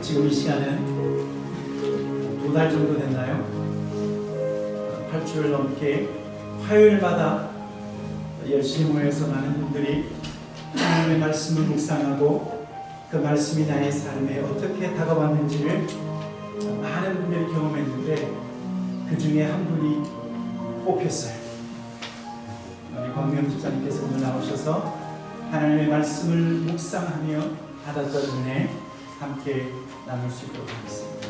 지금 이 시간은 2달 정도 됐나요? 8주를 넘게 화요일마다 열심히 모여서 많은 분들이 하나님의 말씀을 묵상하고 그 말씀이 나의 삶에 어떻게 다가왔는지를 많은 분들이 경험했는데 그 중에 한 분이 뽑혔어요. 우리 광명 집사님께서 오늘 나오셔서 하나님의 말씀을 묵상하며 받았던 은혜 함께 나눌 수 있도록 하겠습니다.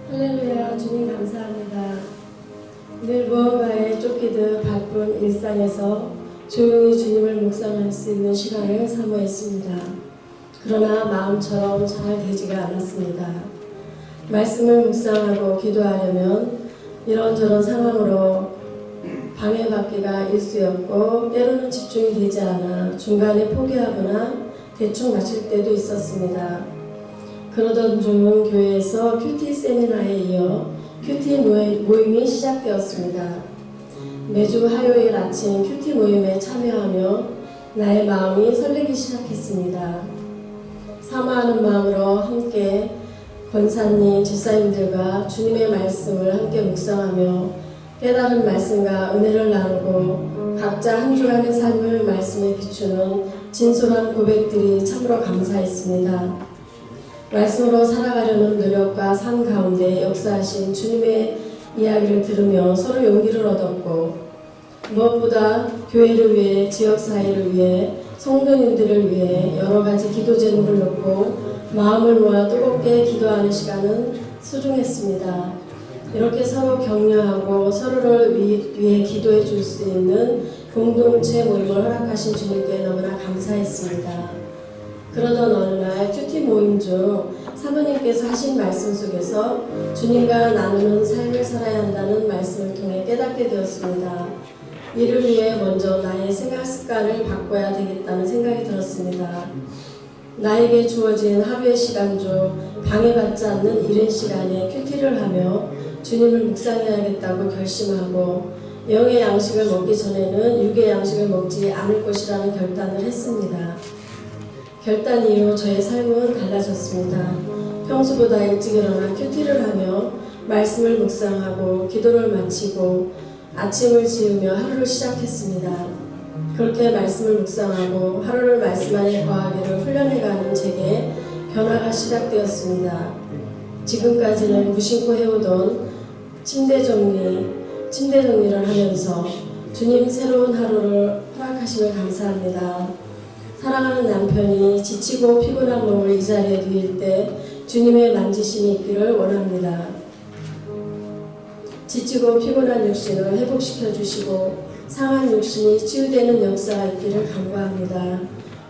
할렐루야. 주님 감사합니다. 늘 무언가에 쫓기듯 바쁜 일상에서 조용히 주님을 묵상할 수 있는 시간을 사모했습니다. 그러나 마음처럼 잘 되지가 않았습니다. 말씀을 묵상하고 기도하려면 이런저런 상황으로 방해받기가 일쑤였고 때로는 집중이 되지 않아 중간에 포기하거나 대충 마칠 때도 있었습니다. 그러던 중 교회에서 큐티 세미나에 이어 큐티 모임이 시작되었습니다. 매주 화요일 아침 큐티 모임에 참여하며 나의 마음이 설레기 시작했습니다. 사모하는 마음으로 함께 권사님, 집사님들과 주님의 말씀을 함께 묵상하며 깨달은 말씀과 은혜를 나누고 각자 한 주간의 삶을 말씀에 비추는 진솔한 고백들이 참으로 감사했습니다. 말씀으로 살아가려는 노력과 삶 가운데 역사하신 주님의 이야기를 들으며 서로 용기를 얻었고 무엇보다 교회를 위해, 지역사회를 위해, 성도님들을 위해 여러 가지 기도 제목을 놓고 마음을 모아 뜨겁게 기도하는 시간은 소중했습니다. 이렇게 서로 격려하고 서로를 위해 기도해 줄 수 있는 공동체 모임을 허락하신 주님께 너무나 감사했습니다. 그러던 어느 날 큐티 모임 중 사모님께서 하신 말씀 속에서 주님과 나누는 삶을 살아야 한다는 말씀을 통해 깨닫게 되었습니다. 이를 위해 먼저 나의 생활 습관을 바꿔야 되겠다는 생각이 들었습니다. 나에게 주어진 하루의 시간 중 방해받지 않는 이른 시간에 큐티를 하며 주님을 묵상해야겠다고 결심하고 영의 양식을 먹기 전에는 육의 양식을 먹지 않을 것이라는 결단을 했습니다. 결단 이후 저의 삶은 달라졌습니다. 평소보다 일찍 일어나 큐티를 하며 말씀을 묵상하고 기도를 마치고 아침을 지으며 하루를 시작했습니다. 그렇게 말씀을 묵상하고 하루를 말씀 안에 거하기를 훈련해가는 제게 변화가 시작되었습니다. 지금까지는 무심코 해오던 침대 정리를 하면서 주님 새로운 하루를 허락하심을 감사합니다. 사랑하는 남편이 지치고 피곤한 몸을 이 자리에 누일 때 주님의 만지심이 있기를 원합니다. 지치고 피곤한 육신을 회복시켜 주시고 상한 육신이 치유되는 역사가 있기를 간구합니다.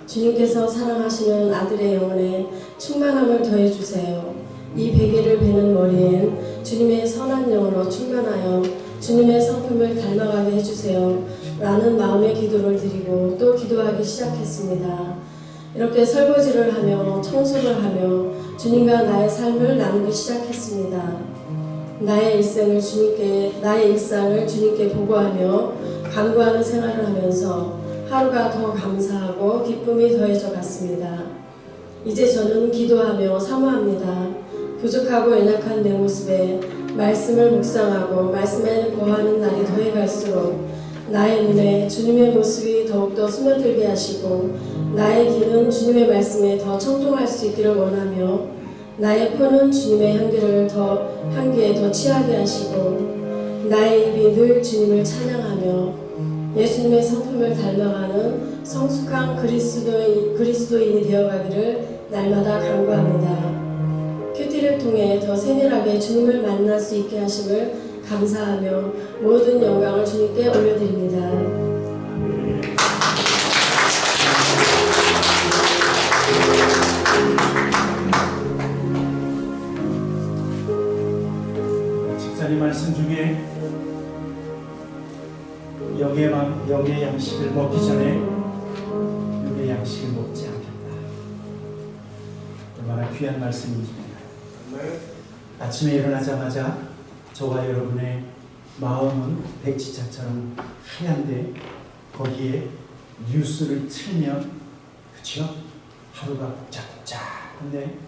주님께서 사랑하시는 아들의 영혼에 충만함을 더해 주세요. 이 베개를 베는 머리엔 주님의 선한 영으로 충만하여 주님의 성품을 닮아가게 해주세요. 라는 마음의 기도를 드리고 또 기도하기 시작했습니다. 이렇게 설거지를 하며 청소를 하며 주님과 나의 삶을 나누기 시작했습니다. 나의 일상을 주님께 보고하며 간구하는 생활을 하면서 하루가 더 감사하고 기쁨이 더해져 갔습니다. 이제 저는 기도하며 사모합니다. 부족하고 연약한 내 모습에 말씀을 묵상하고 말씀에 거하는 날이 더해갈수록 나의 눈에 주님의 모습이 더욱더 스며들게 하시고 나의 귀는 주님의 말씀에 더 청종할 수 있기를 원하며 나의 코는 주님의 향기에 더 취하게 하시고 나의 입이 늘 주님을 찬양하며 예수님의 성품을 닮아가는 성숙한 그리스도인이 되어가기를 날마다 간구합니다. 큐티를 통해 더 세밀하게 주님을 만날 수 있게 하심을 감사하며 모든 영광을 주님께 올려드립니다. 집사님 말씀 중에 영의 양식을 먹기 전에 귀한 말씀입니다. 아침에 일어나자마자 저와 여러분의 마음은 백지차처럼 하얀데 거기에 뉴스를 틀면 그렇죠? 하루가 복잡복잡한데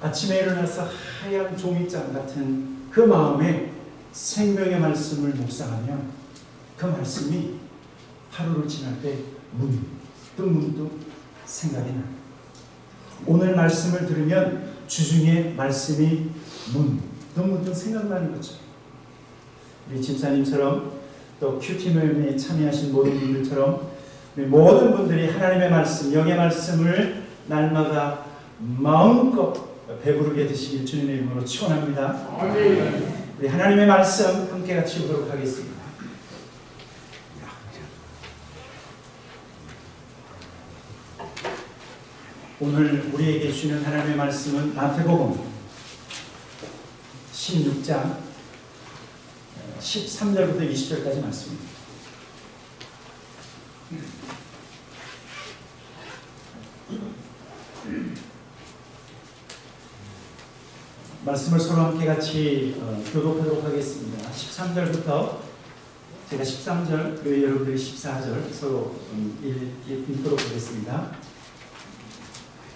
아침에 일어나서 하얀 종이장 같은 그 마음에 생명의 말씀을 묵상하면 그 말씀이 하루를 지날 때 문득 생각이 나요. 오늘 말씀을 들으면 주중에 말씀이 문득 생각나는 거죠. 우리 집사님처럼 또 큐티모임에 참여하신 모든 분들처럼 우리 모든 분들이 하나님의 말씀, 영의 말씀을 날마다 마음껏 배부르게 드시길 주님의 이름으로 축원합니다. 우리 하나님의 말씀 함께 같이 보도록 하겠습니다. 오늘 우리에게 주시는 하나님의 말씀은 마태복음 16장 13절부터 20절까지 말씀입니다. 말씀을 서로 함께 같이 교독하도록 하겠습니다. 13절부터 제가 13절 그리고 여러분들이 14절 서로 읽도록 하겠습니다.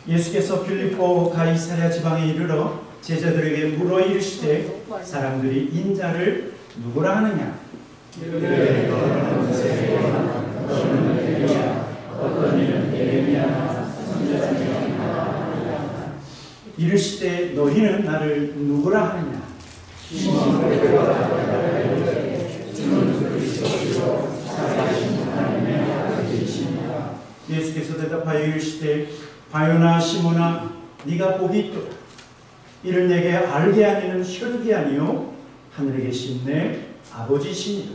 예수께서 필리포 가이사랴 지방에 이르러 제자들에게 물어 이르시되 사람들이 인자를 누구라 하느냐? 이르되 너는 모세야, 너는 엘리야, 어떤 이는 예레미야 선지자 중에 하나라. 이르시되 너희는 나를 누구라 하느냐? 시몬 베드로가 대답하되 주는 그리스도시요 살아계신 하나님의 아들이시니라. 예수께서 대답하여 이르시되 바요나 시몬아 네가 복이 있도다. 이를 내게 알게 하니는 혈육이 아니요 하늘에 계신 내 아버지시니라.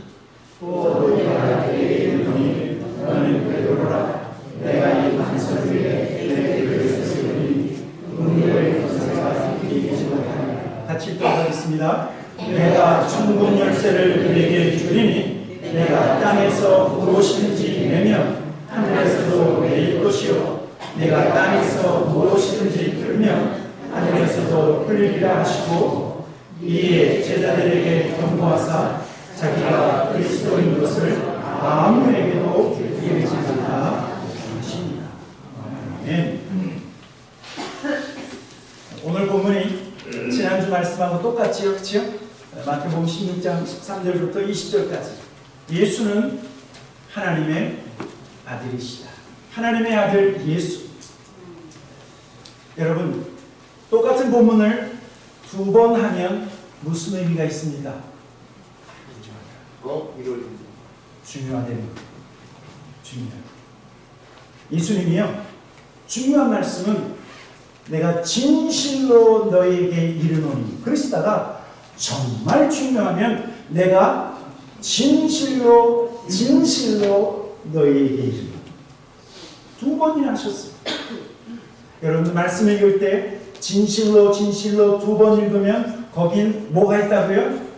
또 너희가 내게 이르노니 너는 베드로라. 내가 이 반석 위에 내 교회를 세우리니 음료의 권세가 이기지 못하리라. 같이 읽도록하겠습니다. 내가 천국 열쇠를 그에게 주리니 내가 땅에서 무엇이든지 내면 하늘에서도 내일 것이요 내가 땅에서 무엇이든지 풀면 하늘에서도 풀리리라 하시고 이에 제자들에게 경고하사 자기가 그리스도인 것을 아무에게도 이르지 말라 하십니다. 아멘. 오늘 본문이 지난주 말씀하고 똑같지요, 그렇죠? 마태복음 16장 13절부터 20절까지 예수는 하나님의 아들이시다. 하나님의 아들 예수. 여러분, 똑같은 본문을 두 번 하면 무슨 의미가 있습니까? 중요하다는 것. 중요해요. 예수님이요, 중요한 말씀은 내가 진실로 너에게 이르노니 그러시다가 정말 중요하면 내가 진실로 너에게 이르노니 두 번이나 하셨어요. 여러분들 말씀 읽을 때 진실로 두 번 읽으면 거긴 뭐가 있다고요?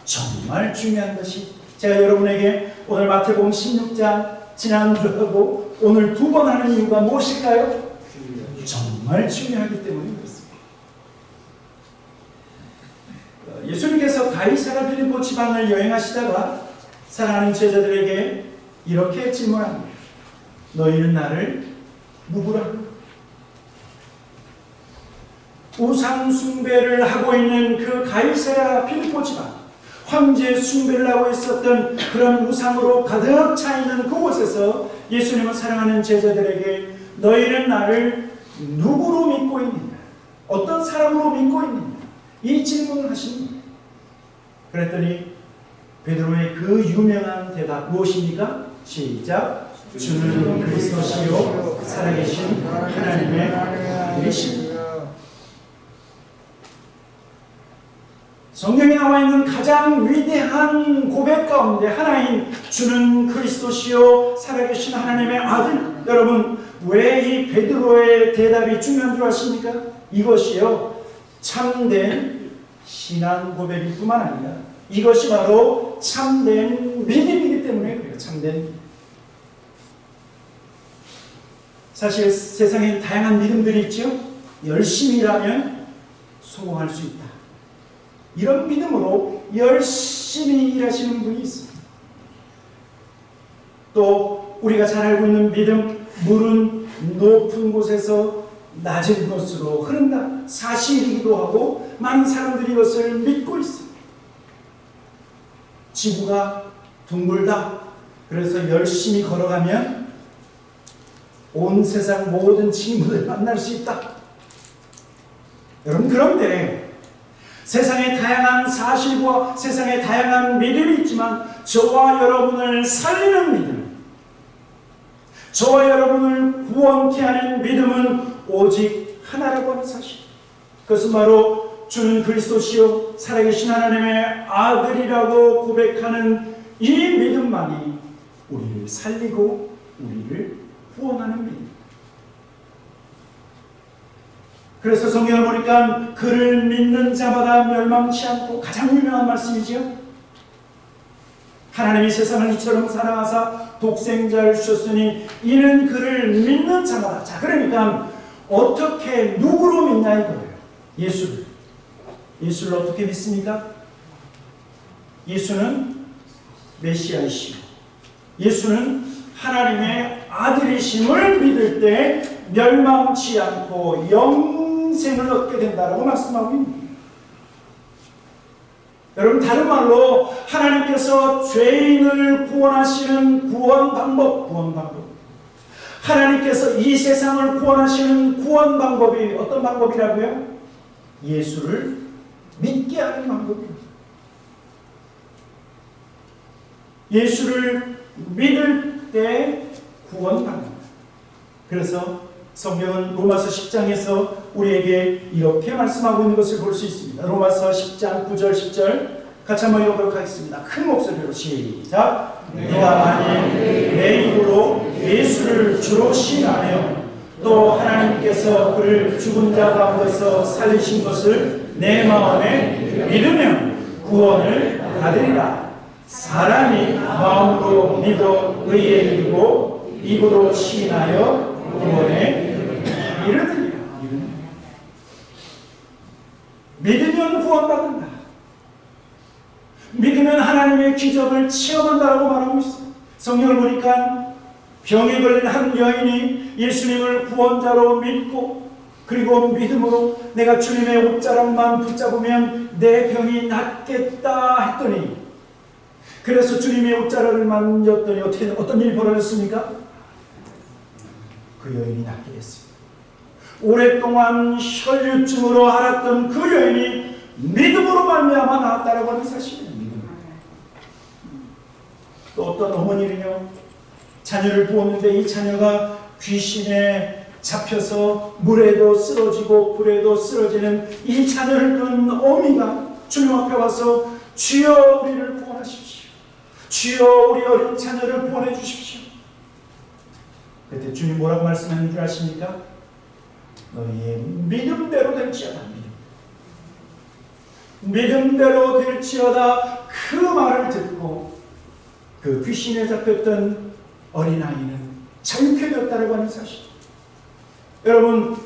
정말 중요한 것이. 제가 여러분에게 오늘 마태복음 16장 지난주하고 오늘 두 번 하는 이유가 무엇일까요? 정말 중요하기 때문에 그렇습니다. 예수님께서 가이사랴 필리포 지방을 여행하시다가 사랑하는 제자들에게 이렇게 질문합니다. 너희는 나를 누구라? 우상 숭배를 하고 있는 그 가이사랴 필리포 지방, 황제 숭배를 하고 있었던 그런 우상으로 가득 차 있는 그곳에서 예수님은 사랑하는 제자들에게 너희는 나를 누구로 믿고 있느냐? 어떤 사람으로 믿고 있느냐? 이 질문을 하십니다. 그랬더니 베드로의 그 유명한 대답 무엇입니까? 시작. 주는 그리스도시요 살아계신 하나님의 아들이십니다. 성경에 나와 있는 가장 위대한 고백 가운데 하나인 주는 그리스도시요 살아계신 하나님의 아들. 여러분, 왜 이 베드로의 대답이 중요한 줄 아십니까? 이것이요 참된 신앙 고백일 뿐만 아니라 이것이 바로 참된 믿음이기 때문에 그래요. 참된 믿음. 사실 세상에 다양한 믿음들이 있죠. 열심히 일하면 성공할 수 있다. 이런 믿음으로 열심히 일하시는 분이 있습니다. 또 우리가 잘 알고 있는 믿음, 물은 높은 곳에서 낮은 곳으로 흐른다. 사실이기도 하고 많은 사람들이 이것을 믿고 있습니다. 지구가 둥글다. 그래서 열심히 걸어가면 온 세상 모든 친구들 만날 수 있다. 여러분, 그런데 세상에 다양한 사실과 세상에 다양한 믿음이 있지만 저와 여러분을 살리는 믿음, 저와 여러분을 구원케 하는 믿음은 오직 하나라고 하는 사실. 그것은 바로 주는 그리스도시요 살아계신 하나님의 아들이라고 고백하는 이 믿음만이 우리를 살리고 우리를 구원하는 믿음. 그래서 성경을 보니까 그를 믿는 자마다 멸망치 않고, 가장 유명한 말씀이죠. 하나님이 세상을 이처럼 사랑하사 독생자를 주셨으니 이는 그를 믿는 자마다. 자, 그러니까 어떻게 누구로 믿냐 이거예요. 예수를. 예수를 어떻게 믿습니까? 예수는 메시아이시고 예수는 하나님의 아들이심을 믿을 때 멸망치 않고 영생을 얻게 된다라고 말씀하고 있습니다. 여러분, 다른 말로 하나님께서 죄인을 구원하시는 구원 방법. 하나님께서 이 세상을 구원하시는 구원 방법이 어떤 방법이라고요? 예수를 믿게 하는 방법입니다. 예수를 믿을 때 구원 방법. 그래서 성경은 로마서 10장에서 우리에게 이렇게 말씀하고 있는 것을 볼 수 있습니다. 로마서 10장 9절 10절 같이 한번 읽어보도록 하겠습니다. 큰 목소리로 시작. 내가 만일 내 입으로 예수를 주로 신하며 또 하나님께서 그를 죽은 자 가운데서 살리신 것을 내 마음에 믿으면 구원을 받으리라. 사람이 마음으로 믿어 의에 이르고 입으로 시인하여 구원에 이르느니라. 믿으면 구원받는다. 믿으면 하나님의 기적을 체험한다라고 말하고 있어요. 성경을 보니까 병에 걸린 한 여인이 예수님을 구원자로 믿고 그리고 믿음으로 내가 주님의 옷자락만 붙잡으면 내 병이 낫겠다 했더니, 그래서 주님의 옷자락을 만졌더니 어떤 일이 벌어졌습니까? 그 여인이 낫게 됐습니다. 오랫동안 혈류증으로 앓았던 그 여인이 믿음으로 말미암아 나았다라고 하는 사실입니다. 또 어떤 어머니는요, 자녀를 부었는데 이 자녀가 귀신에 잡혀서 물에도 쓰러지고 불에도 쓰러지는 이 자녀를 둔 어미가 주님 앞에 와서 주여 우리를 구원하십시오. 주여 우리 어린 자녀를 구원해 주십시오. 그때 주님 뭐라고 말씀하는 줄 아십니까? 너희의 믿음대로 될지어다. 믿음대로 될지어다. 그 말을 듣고 그 귀신에 잡혔던 어린아이는 자유케 되었다고 하는 사실. 여러분,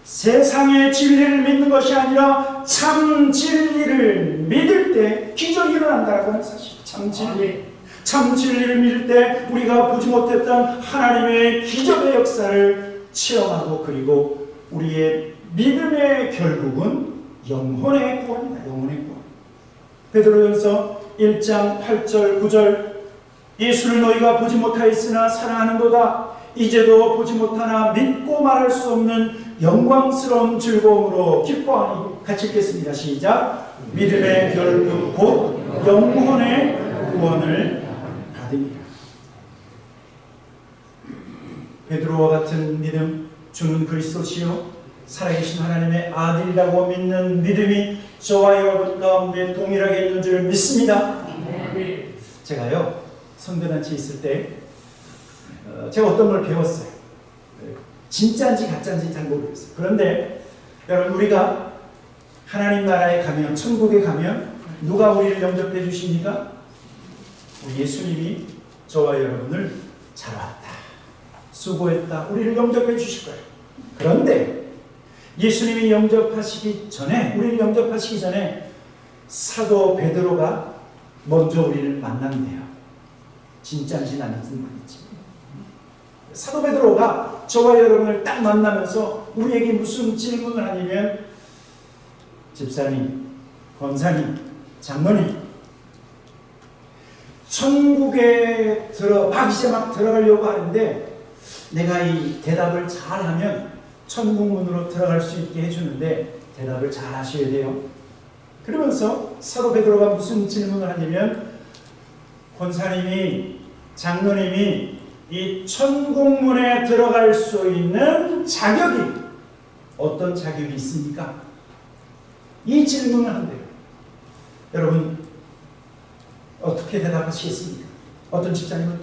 세상의 진리를 믿는 것이 아니라 참 진리를 믿을 때 기적이 일어난다고 하는 사실. 참 진리. 참 진리를 믿을 때 우리가 보지 못했던 하나님의 기적의 역사를 체험하고, 그리고 우리의 믿음의 결국은 영혼의 구원이다. 영혼의 구원. 베드로전서 1장 8절 9절 예수를 너희가 보지 못하였으나 사랑하는도다. 이제도 보지 못하나 믿고 말할 수 없는 영광스러운 즐거움으로 기뻐하니. 같이 읽겠습니다. 시작. 믿음의 결국 곧 영혼의 구원을 받으리라. 베드로와 같은 믿음, 주는 그리스도시요 살아계신 하나님의 아들이라고 믿는 믿음이 저와 여러분 가운데 동일하게 있는 줄 믿습니다. 제가요, 선교단체에 있을 때 제가 어떤 걸 배웠어요. 진짜인지 가짜인지 잘 모르겠어요. 그런데 여러분, 우리가 하나님 나라에 가면, 천국에 가면 누가 우리를 영접해 주십니까? 우리 예수님이 저와 여러분을 잘 왔다, 수고했다, 우리를 영접해 주실 거예요. 그런데 예수님이 영접하시기 전에, 우리를 영접하시기 전에 사도 베드로가 먼저 우리를 만난대요. 진짜인지 아닌지는 모르겠지. 사도 베드로가 저와 여러분을 딱 만나면서 우리에게 무슨 질문을 하냐면, 집사님, 권사님, 장로님, 천국에 이제 막 들어가려고 하는데 내가 이 대답을 잘하면 천국 문으로 들어갈 수 있게 해주는데 대답을 잘 하셔야 돼요. 그러면서 사도 베드로가 무슨 질문을 하냐면, 권사님이, 장로님이 이 천국 문에 들어갈 수 있는 자격이 어떤 자격이 있습니까? 이 질문을 한대요. 여러분 어떻게 대답하시겠습니까? 어떤 집사님은,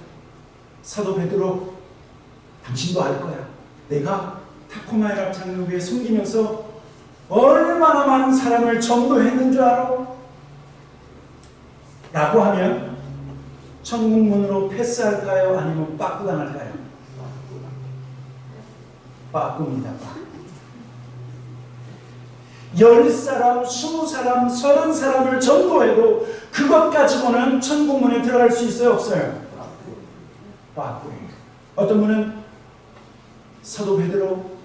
사도 베드로, 당신도 알 거야. 내가 타코마이라 장로교에 섬기면서 얼마나 많은 사람을 전도했는 줄 알아? 라고 하면 천국 문으로 패스할까요? 아니면 빠꾸 당할까요? 빠꾸입니다. 10사람, 20사람, 30사람을 전도해도 그것 가지고는 천국 문에 들어갈 수 있어요? 없어요? 빠꾸예요. 어떤 분은, 사도 베드로,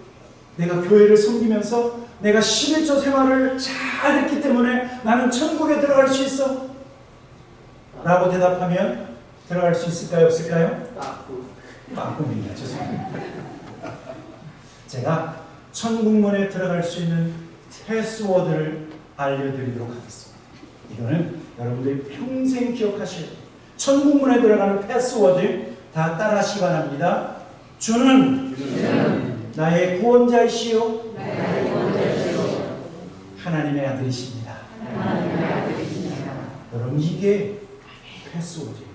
내가 교회를 섬기면서 내가 11조 생활을 잘 했기 때문에 나는 천국에 들어갈 수 있어? 라고 대답하면 들어갈 수 있을까요? 없을까요? 빠꾸입니다. 죄송합니다. 제가 천국문에 들어갈 수 있는 패스워드를 알려드리도록 하겠습니다. 이거는 여러분들이 평생 기억하셔야 돼요. 천국문에 들어가는 패스워드 다 따라하시기 바랍니다. 주는 나의 구원자이시요 하나님의 아들이십니다. 여러분, 이게 패스워드예요.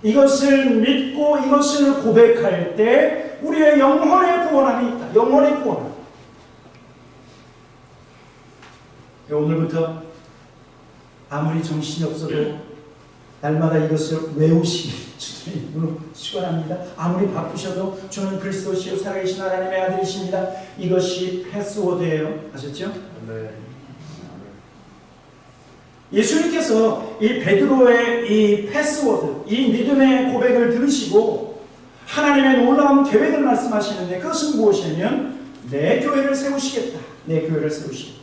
이것을 믿고 이것을 고백할 때 우리의 영혼의 구원함이 있다. 영혼의 구원함. 오늘부터 아무리 정신이 없어도 날마다 이것을 외우시기 주님으로 축원합니다. 아무리 바쁘셔도 주는 그리스도시요 살아계신 하나님의 아들이십니다. 이것이 패스워드예요. 아셨죠? 네. 예수님께서 이 베드로의 이 패스워드, 이 믿음의 고백을 들으시고 하나님의 놀라운 계획을 말씀하시는데, 그것은 무엇이냐면 내 교회를 세우시겠다. 내 교회를 세우시겠다.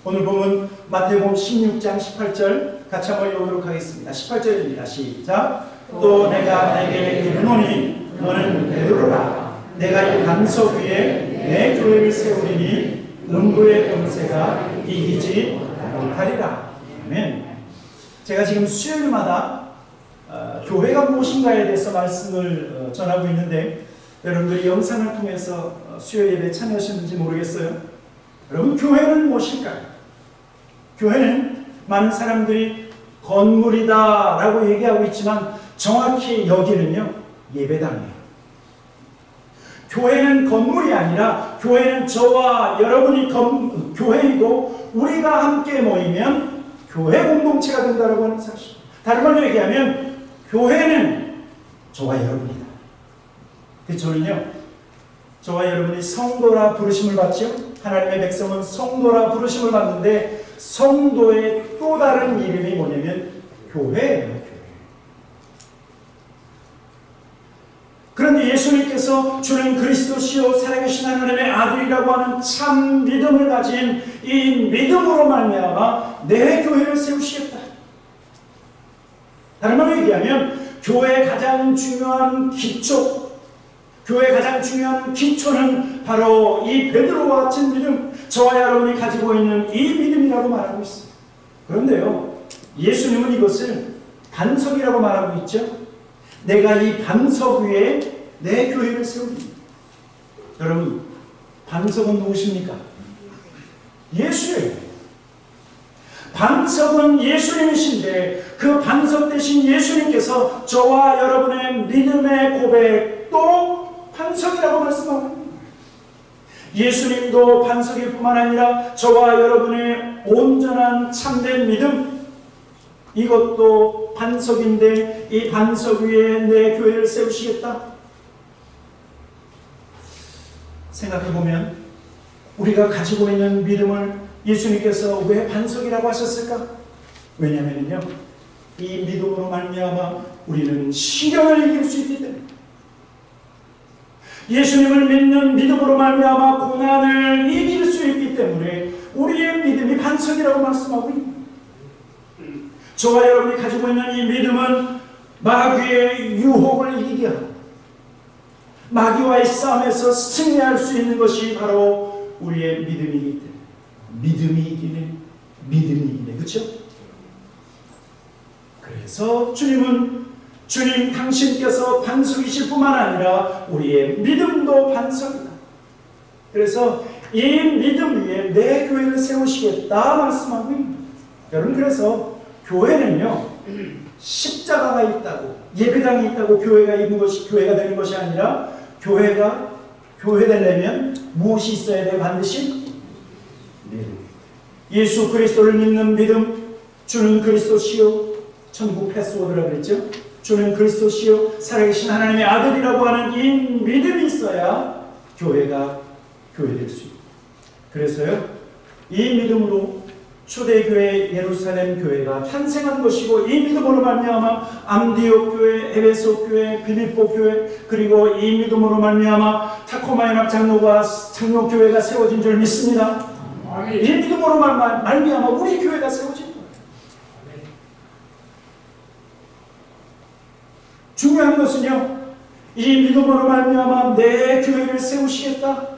오늘 보면 마태복음 16장 18절 같이 한번 읽어보도록 하겠습니다. 18절입니다. 시작. 또 내가 내게 이르노니 너는 베드로라. 내가 이 반석 위에 내 교회를 세우리니 음부의 권세가 이기지 못하리라. 아멘. 제가 지금 수요일마다 교회가 무엇인가에 대해서 말씀을 전하고 있는데, 여러분들이 영상을 통해서 수요 예배에 참여하셨는지 모르겠어요. 여러분, 교회는 무엇일까요? 교회는 많은 사람들이 건물이다 라고 얘기하고 있지만 정확히 여기는요, 예배당이에요. 교회는 건물이 아니라 교회는 저와 여러분이 교회이고 우리가 함께 모이면 교회 공동체가 된다고 하는 사실. 다른 말로 얘기하면 교회는 저와 여러분이다. 저는요, 저와 여러분이 성도라 부르심을 받죠. 하나님의 백성은 성도라 부르심을 받는데 성도의 또 다른 이름이 뭐냐면 교회예요. 교회. 그런데 예수님께서 주는 그리스도시요 살아계신 하나님의 아들이라고 하는 참 믿음을 가진 이 믿음으로 말미암아 내 교회를 세우시겠다. 다른 말로 얘기하면 교회의 가장 중요한 기초, 교회의 가장 중요한 기초는 바로 이 베드로와 같은 믿음, 저와 여러분이 가지고 있는 이 믿음이라고 말하고 있습니다. 그런데요, 예수님은 이것을 반석이라고 말하고 있죠. 내가 이 반석 위에 내 교회를 세웁니다. 여러분, 반석은 누구십니까? 예수예요. 반석은 예수님이신데 그 반석 대신 예수님께서 저와 여러분의 믿음의 고백도 반석이라고 말씀합니다. 예수님도 반석일 뿐만 아니라 저와 여러분의 온전한 참된 믿음, 이것도 반석인데 이 반석 위에 내 교회를 세우시겠다. 생각해보면 우리가 가지고 있는 믿음을 예수님께서 왜 반석이라고 하셨을까? 왜냐하면요, 이 믿음으로 말미암아 우리는 시련을 이길 수 있기 때문에, 예수님을 믿는 믿음으로 말미암아 고난을 이길 수 있기 때문에 우리의 믿음이 반석이라고 말씀하고 있습니다. 저와 여러분이 가지고 있는 이 믿음은 마귀의 유혹을 이기게 하고 마귀와의 싸움에서 승리할 수 있는 것이 바로 우리의 믿음이기 때문에, 믿음이 이기네, 그렇죠? 그래서 주님 당신께서 반석이실 뿐만 아니라 우리의 믿음도 반석이다. 그래서 이 믿음 위에 내 교회를 세우시겠다 말씀하고 있습니다. 여러분, 그래서 교회는요, 십자가가 있다고, 예배당이 있다고 교회가 되는 것이 아니라, 교회 되려면 무엇이 있어야 돼요? 반드시 믿음. 예수 그리스도를 믿는 믿음. 주는 그리스도시요, 천국 패스워드라고 그랬죠. 주는 그리스도시요 살아계신 하나님의 아들이라고 하는 이 믿음이 있어야 교회가 교회될 수 있습니다. 그래서요, 이 믿음으로 초대교회 예루살렘 교회가 탄생한 것이고, 이 믿음으로 말미암아 암디옥 교회, 에베소 교회, 빌립보 교회, 그리고 이 믿음으로 말미암아 타코마연합 장로 교회가 세워진 줄 믿습니다. 이 믿음으로 말미암아 우리 교회가 세워진 거예요. 중요한 것은요, 이 믿음으로 말미암아 내 교회를 세우시겠다.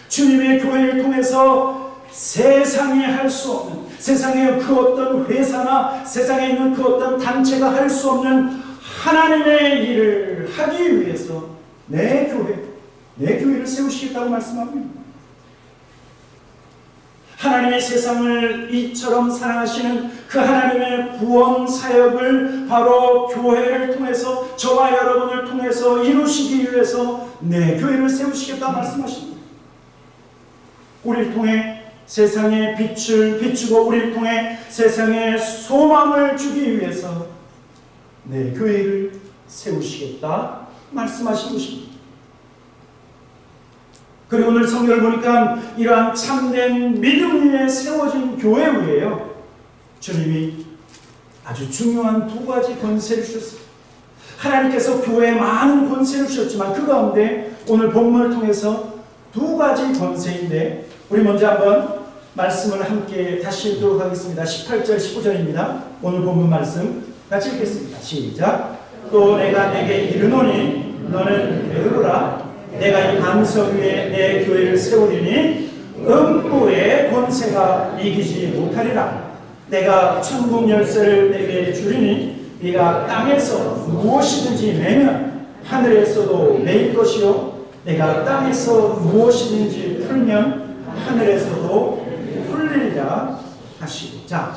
주님의 교회를 통해서 세상이 할 수 없는, 세상의 그 어떤 회사나 세상에 있는 그 어떤 단체가 할 수 없는 하나님의 일을 하기 위해서 내 교회를 세우시겠다고 말씀하고 있습니다. 하나님의 세상을 이처럼 사랑하시는 그 하나님의 구원 사역을 바로 교회를 통해서, 저와 여러분을 통해서 이루시기 위해서 내 교회를 세우시겠다 말씀하십니다. 우리를 통해 세상에 빛을 비추고 우리를 통해 세상에 소망을 주기 위해서 내 교회를 세우시겠다 말씀하신 것입니다. 그리고 오늘 성경을 보니까 이러한 참된 믿음 위에 세워진 교회 위에요, 주님이 아주 중요한 두 가지 권세를 주셨습니다. 하나님께서 교회에 많은 권세를 주셨지만 그 가운데 오늘 본문을 통해서 두 가지 권세인데, 우리 먼저 한번 말씀을 함께 다시 읽도록 하겠습니다. 18절 19절입니다. 오늘 본문 말씀 같이 읽겠습니다. 시작. 또 내가 내게 이르노니 너는 배우라. 내가 이 반석 위에 내 교회를 세우리니 음부의 권세가 이기지 못하리라. 내가 천국 열쇠를 내게 주리니 네가 땅에서 무엇이든지 매면 하늘에서도 매일 것이요, 내가 땅에서 무엇이든지 풀면 하늘에서도 풀리리라 하시고. 자,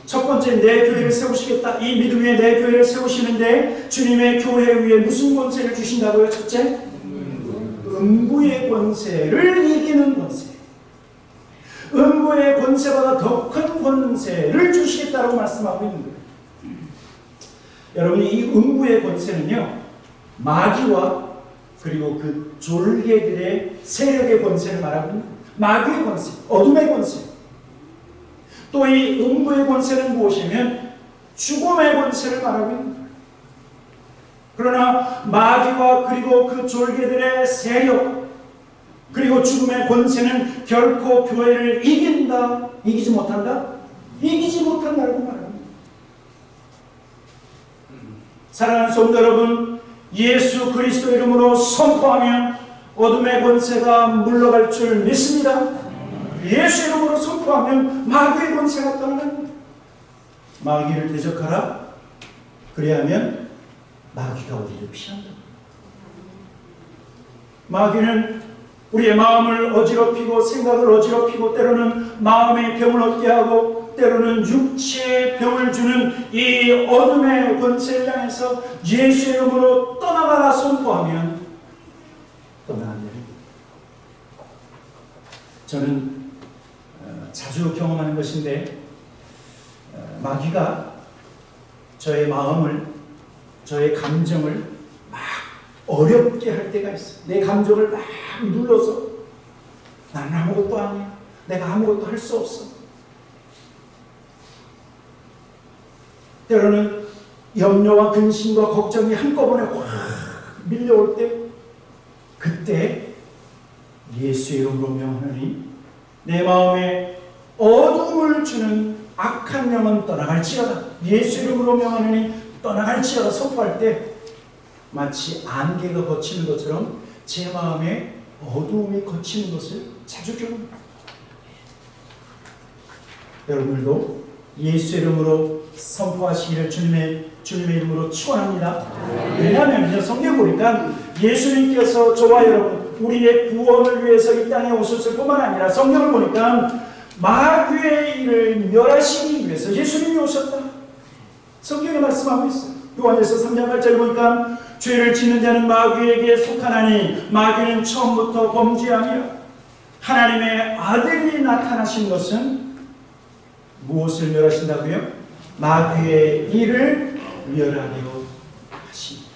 첫 번째, 내 교회를 세우시겠다. 이 믿음 위에 내 교회를 세우시는데 주님의 교회 위에 무슨 권세를 주신다고요? 첫째, 음부의 권세를 이기는 권세. 음부의 권세보다 더 큰 권세를 주시겠다고 말씀하고 있는 거예요. 여러분이 이 음부의 권세는요, 마귀와 그리고 그 졸개들의 세력의 권세를 말하고 있는 거예요. 마귀의 권세, 어둠의 권세. 또 이 음부의 권세는 무엇이냐면 죽음의 권세를 말하고 있는 거예요. 그러나 마귀와 그리고 그 졸개들의 세력 그리고 죽음의 권세는 결코 교회를 이긴다, 이기지 못한다? 이기지 못한다고 말합니다. 사랑하는 성도 여러분, 예수 그리스도 이름으로 선포하면 어둠의 권세가 물러갈 줄 믿습니다. 예수 이름으로 선포하면 마귀의 권세가 떠나갑니다. 마귀를 대적하라. 그래야면 마귀가 우리를 피한다. 마귀는 우리의 마음을 어지럽히고 생각을 어지럽히고 때로는 마음의 병을 얻게 하고 때로는 육체의 병을 주는 이 어둠의 권세를 향해서 예수 이름으로 떠나가라 선포하면 떠나는 일입니다. 저는 자주 경험하는 것인데, 마귀가 저의 마음을, 저의 감정을 막 어렵게 할 때가 있어요. 내 감정을 막 눌러서 나는 아무것도 아니야. 내가 아무것도 할 수 없어. 때로는 염려와 근심과 걱정이 한꺼번에 확 밀려올 때, 그때 예수의 이름으로 명하노니 내 마음에 어둠을 주는 악한 영은 떠나갈지어다. 예수 이름으로 명하노니 떠나갈지어다 선포할 때 마치 안개가 걷히는 것처럼 제 마음에 어두움이 걷히는 것을 자주 경험합니다. 여러분들도 예수 이름으로 선포하시기를 주님의 이름으로 축원합니다. 왜냐하면 성경 보니까 예수님께서 저와 여러분 우리의 구원을 위해서 이 땅에 오셨을 뿐만 아니라 성경을 보니까 마귀의 일을 멸하시기 위해서 예수님이 오셨다. 성경에 말씀하고 있어요. 요한일서 3장 8절 보니까 죄를 짓는 자는 마귀에게 속하나니 마귀는 처음부터 범죄하며 하나님의 아들이 나타나신 것은 무엇을 멸하신다고요? 마귀의 일을 멸하려 하십니다.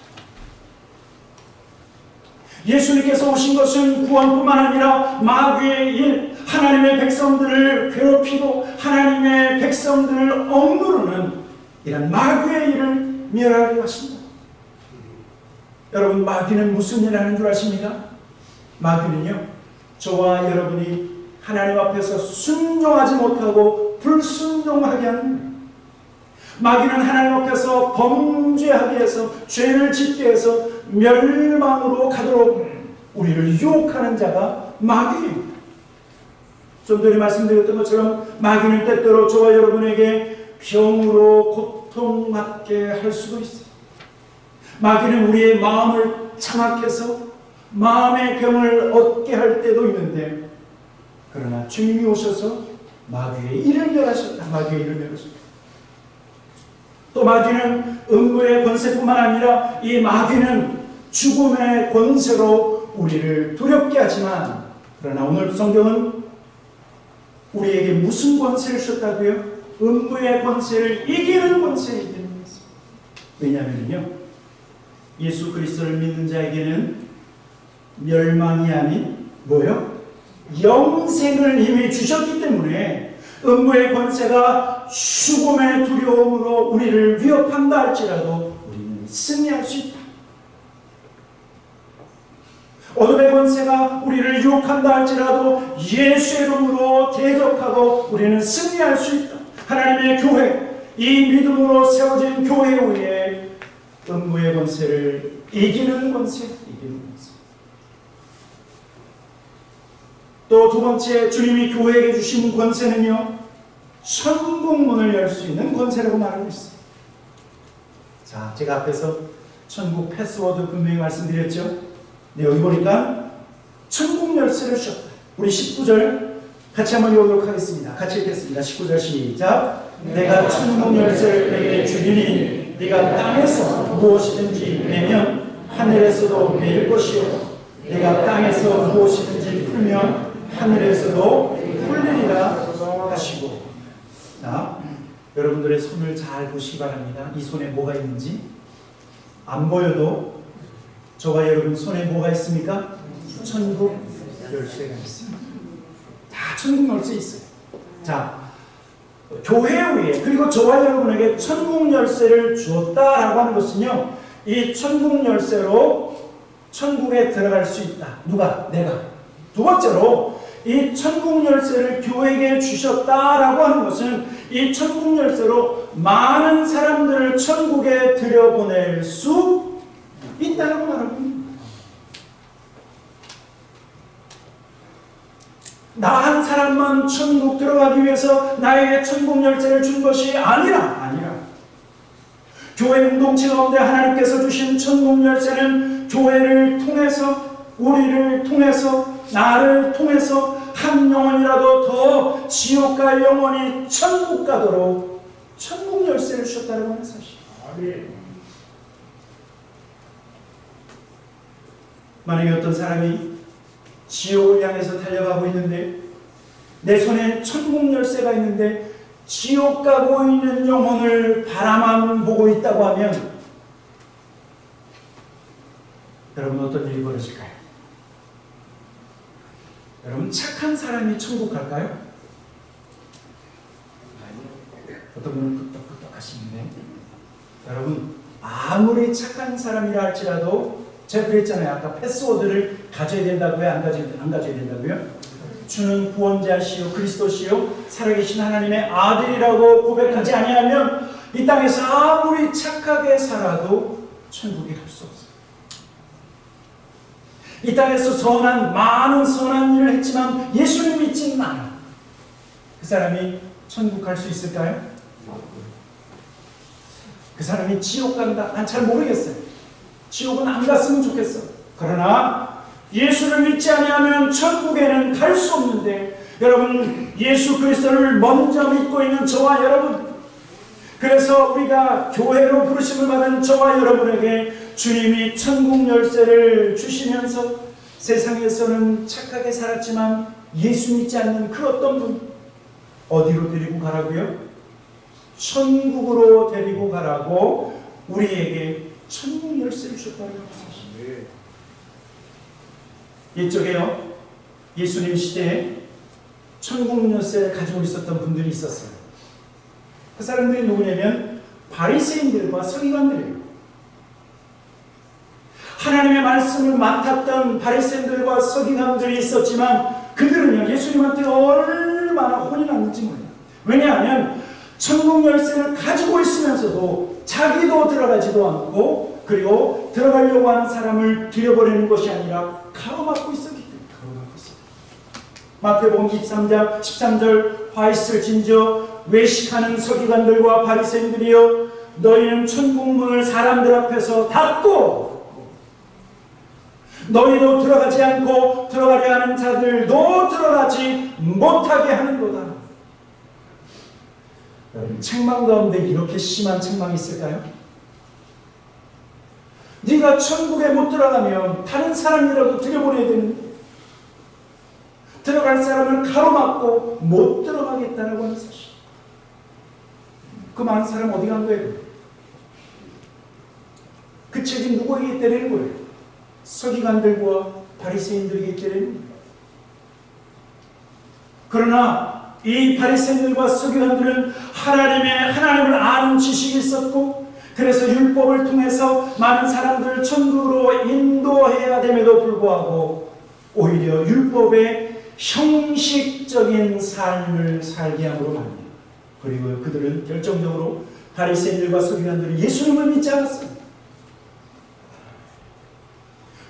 예수님께서 오신 것은 구원뿐만 아니라 마귀의 일, 하나님의 백성들을 괴롭히고 하나님의 백성들을 억누르는 이런 마귀의 일을 멸하려 하십니다. 여러분, 마귀는 무슨 일을 하는 줄 아십니까? 마귀는요, 저와 여러분이 하나님 앞에서 순종하지 못하고 불순종하게 하는, 마귀는 하나님 앞에서 범죄하게 해서 죄를 짓게 해서 멸망으로 가도록 우리를 유혹하는 자가 마귀입니다. 좀 전에 말씀드렸던 것처럼 마귀는 때때로 저와 여러분에게 병으로 고통받게 할 수도 있어요. 마귀는 우리의 마음을 장악해서 마음의 병을 얻게 할 때도 있는데, 그러나 주님이 오셔서 마귀의 일을 멸하셨다. 마귀의 일을 멸하셨다. 또 마귀는 음부의 권세뿐만 아니라 이 마귀는 죽음의 권세로 우리를 두렵게 하지만, 그러나 오늘 성경은 우리에게 무슨 권세를 주셨다고요? 음부의 권세를 이기는 권세를 이기는 것입니다. 왜냐하면요, 예수 그리스도를 믿는 자에게는 멸망이 아닌 뭐요? 영생을 이미 주셨기 때문에 음부의 권세가 죽음의 두려움으로 우리를 위협한다 할지라도 우리는 승리할 수 있다. 어둠의 권세가 우리를 유혹한다 할지라도 예수의 이름으로 대적하고 우리는 승리할 수 있다. 하나님의 교회, 이 믿음으로 세워진 교회 위에 음부의 권세를 이기는 권세, 이기는 권세. 또 두 번째, 주님이 교회에게 주신 권세는요, 천국 문을 열 수 있는 권세라고 말하고 있어요. 자, 제가 앞에서 천국 패스워드 분명히 말씀드렸죠. 네, 여기 보니까 천국 열쇠를 주셨다. 우리 19절 같이 한번 읽어보도록 하겠습니다. 같이 읽겠습니다. 19절 시작. 내가 천국 열쇠를 내게 주리니 네가 땅에서 무엇이든지 내면 하늘에서도 내릴 것이요 네가 땅에서 무엇이든지 풀면 하늘에서도 풀리리라 하시고. 자, 여러분들의 손을 잘 보시기 바랍니다. 이 손에 뭐가 있는지 안 보여도 저와 여러분 손에 뭐가 있습니까? 천국 열쇠가 있습니다. 다 천국 열쇠 있어요. 자, 교회 위에 그리고 저와 여러분에게 천국 열쇠를 주었다라고 하는 것은요, 이 천국 열쇠로 천국에 들어갈 수 있다. 누가? 내가. 두 번째로 이 천국 열쇠를 교회에게 주셨다라고 하는 것은 이 천국 열쇠로 많은 사람들을 천국에 들여보낼 수 있다라고 말합니다. 나 한 사람만 천국 들어가기 위해서 나에게 천국 열쇠를 준 것이 아니라 교회 공동체 가운데 하나님께서 주신 천국 열쇠는 교회를 통해서, 우리를 통해서, 나를 통해서 한 영혼이라도 더 지옥 갈 영혼이 천국 가도록 천국 열쇠를 주셨다는 하는 사실. 만약에 어떤 사람이 지옥을 향해서 달려가고 있는데 내 손에 천국 열쇠가 있는데 지옥 가고 있는 영혼을 바라만 보고 있다고 하면 여러분 어떤 일이 벌어질까요? 여러분 착한 사람이 천국 갈까요? 어떤 분은 끄떡끄떡 하시는데 여러분 아무리 착한 사람이라 할지라도 제가 그랬잖아요. 아까 패스워드를 가져야 된다고요? 안 가져야 된다고요? 주는 구원자시요 그리스도시요 살아계신 하나님의 아들이라고 고백하지 아니하면 이 땅에서 아무리 착하게 살아도 천국에 갈 수 없어요. 이 땅에서 많은 선한 일을 했지만 예수를 믿지는 않아. 그 사람이 천국 갈 수 있을까요? 그 사람이 지옥 간다? 난 잘 모르겠어요. 지옥은 안 갔으면 좋겠어. 그러나 예수를 믿지 아니하면 천국에는 갈 수 없는데 여러분 예수 그리스도를 먼저 믿고 있는 저와 여러분, 그래서 우리가 교회로 부르심을 받은 저와 여러분에게 주님이 천국 열쇠를 주시면서 세상에서는 착하게 살았지만 예수 믿지 않는 그 어떤 분 어디로 데리고 가라고요? 천국으로 데리고 가라고 우리에게 천국 열쇠를 줬다는 것입니다. 이쪽에요 예수님 시대에 천국 열쇠를 가지고 있었던 분들이 있었어요. 그 사람들이 누구냐면 바리새인들과 서기관들이에요. 하나님의 말씀을 맡았던 바리새인들과 서기관들이 있었지만 그들은요 예수님한테 얼마나 혼이 났는지 몰라요. 왜냐하면 천국 열쇠를 가지고 있으면서도 자기도 들어가지도 않고 그리고 들어가려고 하는 사람을 들여보내는 것이 아니라 가로막고 있었기 때문에 가로막고 있어요. 마태복음 23장 13절 화 있을 진저 외식하는 서기관들과 바리새인들이여 너희는 천국문을 사람들 앞에서 닫고 너희도 들어가지 않고 들어가려 하는 자들도 들어가지 못하게 하는도다. 여러분 책망 가운데 이렇게 심한 책망이 있을까요? 네가 천국에 못 들어가면 다른 사람이라도 들여보내야 되는데 들어갈 사람을 가로막고 못 들어가겠다라고 하는 사실. 그 많은 사람 어디 간 거예요? 그 책임 누구에게 때리는 거예요? 서기관들과 바리새인들에게 때리는 거예요. 그러나 이 바리새인들과 서기관들은 하나님을 아는 지식이 있었고 그래서 율법을 통해서 많은 사람들을 천국으로 인도해야 됨에도 불구하고 오히려 율법의 형식적인 삶을 살게 함으로 말합니다. 그리고 그들은 결정적으로 바리새인들과 서기관들이 예수님을 믿지 않았습니다.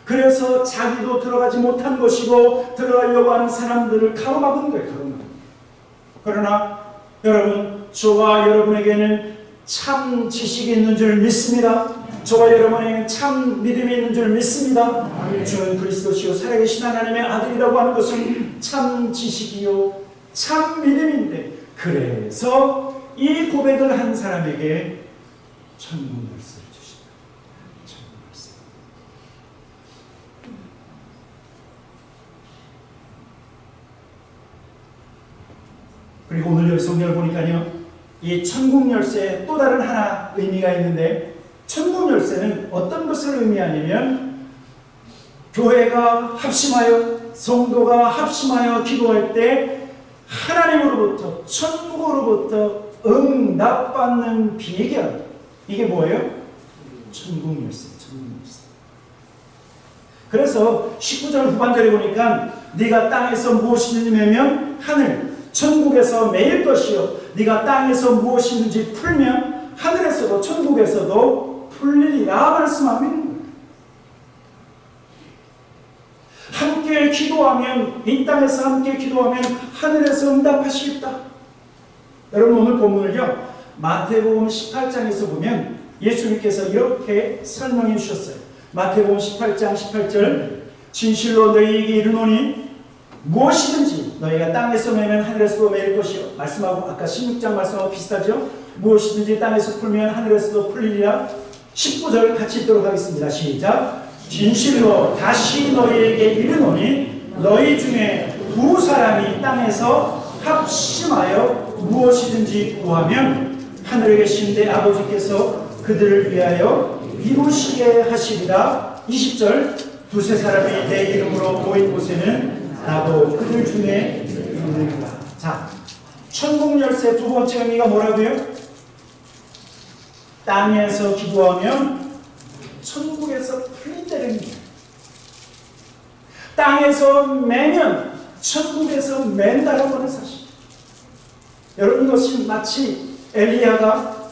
그래서 자기도 들어가지 못한 것이고 들어가려고 하는 사람들을 가로막은 거예요. 가로막은. 그러나 여러분 저와 여러분에게는 참 지식이 있는 줄 믿습니다. 저와 여러분에게는 참 믿음이 있는 줄 믿습니다. 주는 그리스도시요 살아계신 하나님의 아들이라고 하는 것은 참 지식이요 참 믿음인데 그래서 이 고백을 한 사람에게 천국 열쇠를 주신다. 천국 열쇠. 그리고 오늘 여기 성경을 보니까요 이 천국 열쇠에 또 다른 하나 의미가 있는데 천국 열쇠는 어떤 것을 의미하냐면 교회가 합심하여 성도가 합심하여 기도할 때 하나님으로부터 천국으로부터 응답받는 비결. 이게 뭐예요? 천국 열쇠. 천국 열쇠. 그래서 19절 후반절에 보니까 네가 땅에서 무엇이든지 매면 하늘 천국에서 매일 것이요 네가 땅에서 무엇이든지 풀면 하늘에서도 천국에서도 풀리리라 말씀하고 있는 거예요. 함께 기도하면 이 땅에서 함께 기도하면 하늘에서 응답하시겠다. 여러분 오늘 본문을요 마태복음 18장에서 보면 예수님께서 이렇게 설명해 주셨어요. 마태복음 18장 18절 진실로 너희에게 이르노니 무엇이든지 너희가 땅에서 매면 하늘에서도 매일 것이요. 말씀하고 아까 16장 말씀하고 비슷하죠. 무엇이든지 땅에서 풀면 하늘에서도 풀리리라. 19절 같이 읽도록 하겠습니다. 시작. 진실로 다시 너희에게 이르노니 너희 중에 두 사람이 땅에서 합심하여 무엇이든지 구하면 하늘에 계신 내 아버지께서 그들을 위하여 이루시게 하시리라. 20절 두세 사람이 내 이름으로 모인 곳에는 나도 그들 중에 있느니라. 자, 천국 열쇠 두 번째 의미가 뭐라고요? 땅에서 기도하면 천국에서 풀린다는 거예요. 땅에서 매면 천국에서 맨다라고 하는 사실. 여러분, 이것이 마치 엘리야가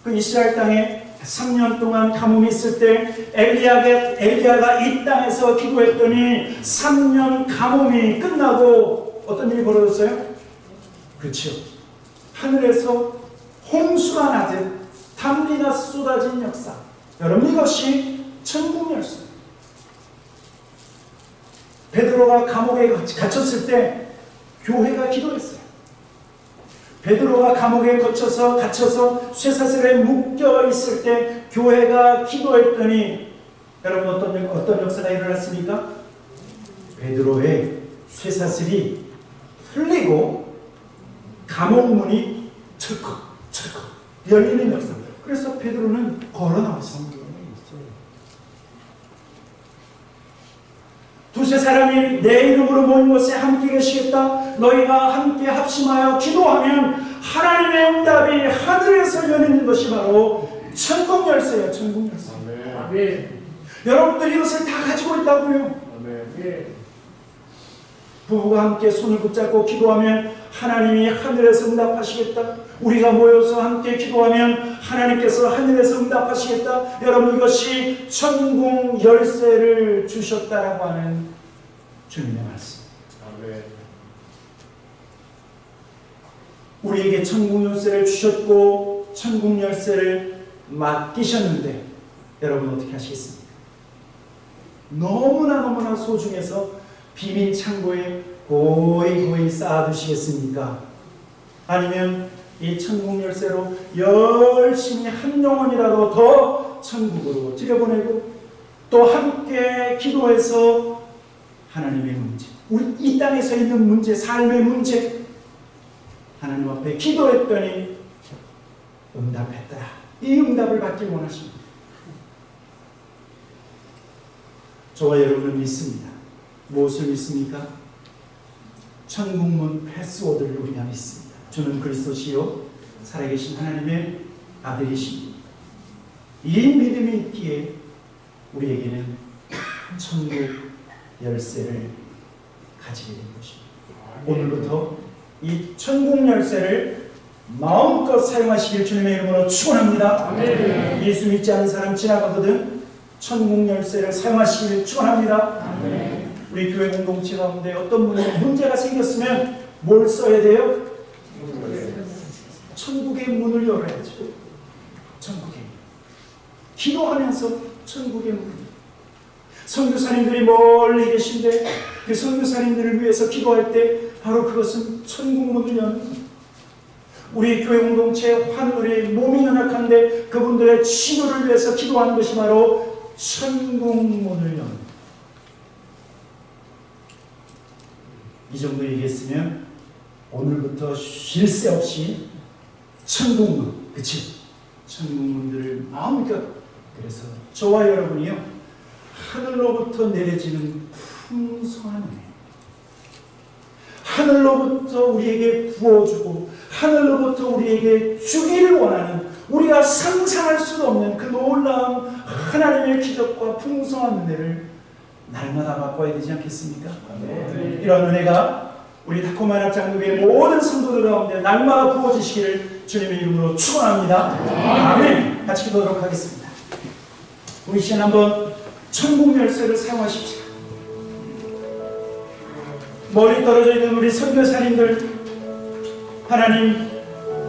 그 이스라엘 땅에 3년 동안 가뭄이 있을 때 엘리야가 이 땅에서 기도했더니 3년 가뭄이 끝나고 어떤 일이 벌어졌어요? 그렇죠. 하늘에서 홍수가 나듯 단비가 쏟아진 역사. 여러분, 이것이 천국 열쇠. 베드로가 감옥에 갇혔을 때 교회가 기도했어요. 베드로가 감옥에 갇혀서 쇠사슬에 묶여 있을 때 교회가 기도했더니 여러분, 어떤 역사가 일어났습니까? 베드로의 쇠사슬이 풀리고 감옥문이 철컥 열리는 역사. 그래서 베드로는 걸어 나왔습니다. 두세 사람이 내 이름으로 모인 곳에 함께 계시겠다. 너희가 함께 합심하여 기도하면 하나님의 응답이 하늘에서 열리는 것이 바로 천국 열쇠예요. 천국 열쇠. 아멘. 여러분들이 이것을 다 가지고 있다고요. 아멘. 부부가 함께 손을 붙잡고 기도하면 하나님이 하늘에서 응답하시겠다. 우리가 모여서 함께 기도하면 하나님께서 하늘에서 응답하시겠다. 여러분, 이것이 천국 열쇠를 주셨다라고 하는 주님의 말씀. 아멘. 우리에게 천국 열쇠를 주셨고 천국 열쇠를 맡기셨는데 여러분 어떻게 하시겠습니까? 너무나 소중해서 비밀 창고에 고이 쌓아두시겠습니까? 아니면 이 천국 열쇠로 열심히 한 영혼이라도 더 천국으로 들여보내고 또 함께 기도해서 하나님의 문제, 우리 이 땅에서 있는 문제, 삶의 문제 하나님 앞에 기도했더니 응답했더라. 이 응답을 받길 원하십니다. 저와 여러분은 믿습니다. 무엇을 믿습니까? 천국문 패스워드를 우리가 믿습니다. 주는 그리스도시요 살아계신 하나님의 아들이십니다. 이 믿음이 있기에 우리에게는 천국 열쇠를 가지게 된 것입니다. 오늘부터 이 천국 열쇠를 마음껏 사용하시길 주님의 이름으로 축원합니다. 아멘. 예수 믿지 않은 사람 지나가거든 천국 열쇠를 사용하시길 축원합니다. 아멘. 우리 교회 공동체 가운데 어떤 분이 문제가 생겼으면 뭘 써야 돼요? 천국의 문을 열어야죠. 천국의 문. 기도하면서 천국의 문. 선교사님들이 멀리 계신데 그 선교사님들을 위해서 기도할 때 바로 그것은 천국 문을 여는 겁니다. 우리 교회 공동체 환우리 몸이 연약한데 그분들의 치료를 위해서 기도하는 것이 바로 천국 문을 여는 겁니다. 이 정도 얘기했으면 오늘부터 쉴 새 없이 천국문, 그치? 천국문들을 마음껏, 그래서 저와 여러분이요 하늘로부터 내려지는 풍성한 은혜, 하늘로부터 우리에게 부어주고 하늘로부터 우리에게 주기를 원하는, 우리가 상상할 수도 없는 그 놀라운 하나님의 기적과 풍성한 은혜를 날마다 맛봐야 되지 않겠습니까? 네. 이런 은혜가 우리 다코마 합장국의 모든 성도들 가운데 날마다 부어지시기를 주님의 이름으로 축원합니다. 아멘. 같이 기도하도록 하겠습니다. 우리 시간 한번 천국 열쇠를 사용하십시오. 멀리 떨어져 있는 우리 선교사님들, 하나님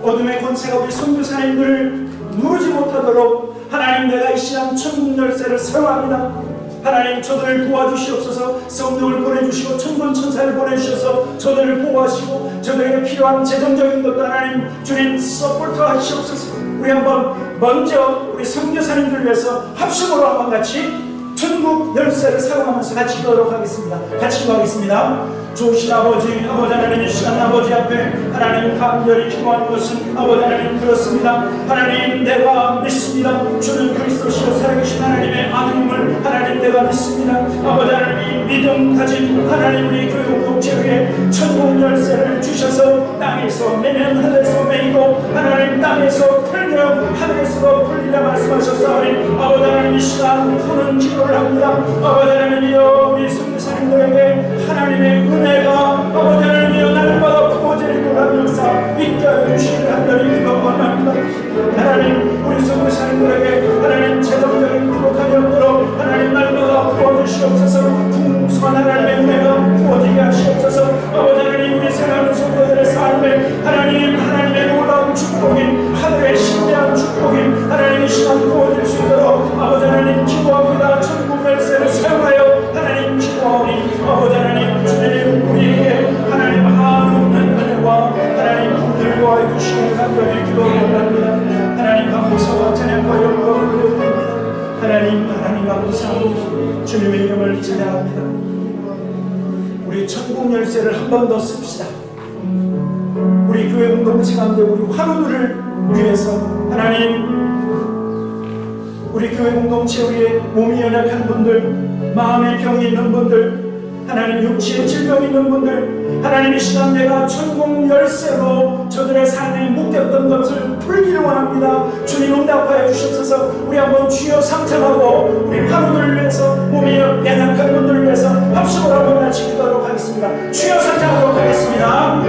어둠의 권세가 우리 선교사님들을 누르지 못하도록 하나님, 내가 이 시간 천국 열쇠를 사용합니다. 하나님, 저들을 도와주시옵소서. 성령을 보내주시고 천군천사를 보내주셔서 저들을 보호하시고 저들에게 필요한 재정적인 것도 하나님 주님 서포트 하시옵소서. 우리 한번 먼저 우리 선교사님들 위해서 합심으로 한번 같이 천국 열쇠를 사용하면서 같이 기도하도록 하겠습니다. 같이 기도하겠습니다. 좋으신 아버지, 아버지 하나님, 이 시간 아버지 앞에 하나님 간절히 기도하는 것은 아버지 하나님 그렇습니다. 하나님, 내가 믿습니다. 주는 그리스도시요 살아계신 하나님의 아들임을 하나님 내가 믿습니다. 아버지 하나님, 믿음 가진 하나님 우리 교회 공동체 위에 천국 열쇠를 주셔서 땅에서 매면 하늘에서 매이고 하나님 땅에서 풀면 하늘에서도 풀리라 말씀하셨사오니 아버지 하나님, 이 시간 푸는 기도를 합니다. 아버지 하나님이여, 우리 성도님들에게 하나님의 은혜가 아버지 하나님이여 날마다 부어지는 그런 역사 있게 하여 주시길 간절히 기도합니다. 하나님, 우리 성도님들에게 하나님 재정적인 부족함이 없도록 하나님 날마다 부어주시옵소서. 풍성한 하나님의 은혜가 부어지게 하시옵소서. 아버지 하나님, 우리 생활하는 성도들의 삶에 하나님의 놀라운 축복인 하늘의 신비한 축복인 하나님의 시간 부어질 수 있도록 아버지 하나님 기도합니다. 천국 열쇠를 사용하여 하나님 기도하오니 아버지 하나님, 주님 우리에게 하나님 한없는 은혜와 하나님 분들과 해주시는 간절히 기도합니다. 하나님 감사와 찬양과 영광을 드립니다. 하나님 감사하고 주님의 이름을 찬양합니다. 우리 천국 열쇠를 한 번 더 씁시다. 우리 교회 공동체 가운데 우리 환우들을 위해서 하나님, 우리 교회 공동체 위에 몸이 연약한 분들, 마음의 병이 있는 분들, 하나님 육체의 질병이 있는 분들, 하나님 이 시간 내가 천국 열쇠로 저들의 삶에 묶였던 것을 풀기를 원합니다. 주님 응답하여 주시옵소서. 우리 한번 주여 상稱하고 우리 환우들을 위해서, 몸이 연약한 분들을 위해서 합심으로 한번 같이 기도하도록 하겠습니다. 주여 상稱하도록 하겠습니다.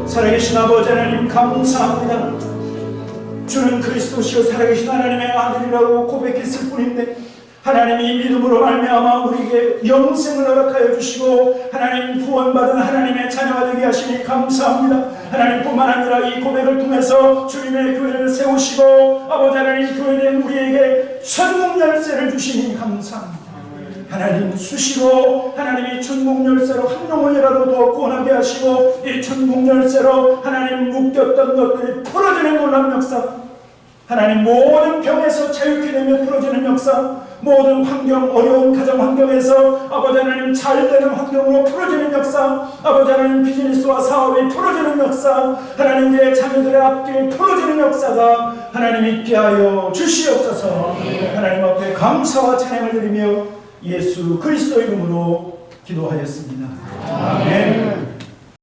살아계신 아버지 하나님 감사합니다. 주는 그리스도시요 살아계신 하나님의 아들이라고 고백했을 뿐인데 하나님이 믿음으로 말미암아 우리에게 영생을 허락하여 주시고 하나님 구원받은 하나님의 자녀가 되게 하시니 감사합니다. 하나님뿐만 아니라 이 고백을 통해서 주님의 교회를 세우시고 아버지 하나님 교회된 우리에게 천국 열쇠를 주시니 감사합니다. 하나님 수시로 하나님이 천국 열쇠로 한 영혼이라도 더 구원하게 하시고 이 천국 열쇠로 하나님 묶였던 것들이 풀어지는 놀라운 역사, 하나님 모든 병에서 자유케 되며 풀어지는 역사, 모든 환경, 어려운 가정 환경에서 아버지 하나님 잘되는 환경으로 풀어지는 역사, 아버지 하나님 비즈니스와 사업이 풀어지는 역사, 하나님의 자녀들의 앞길 풀어지는 역사가 하나님 있게 하여 주시옵소서. 하나님 앞에 감사와 찬양을 드리며 예수 그리스도 이름으로 기도하였습니다. 아멘.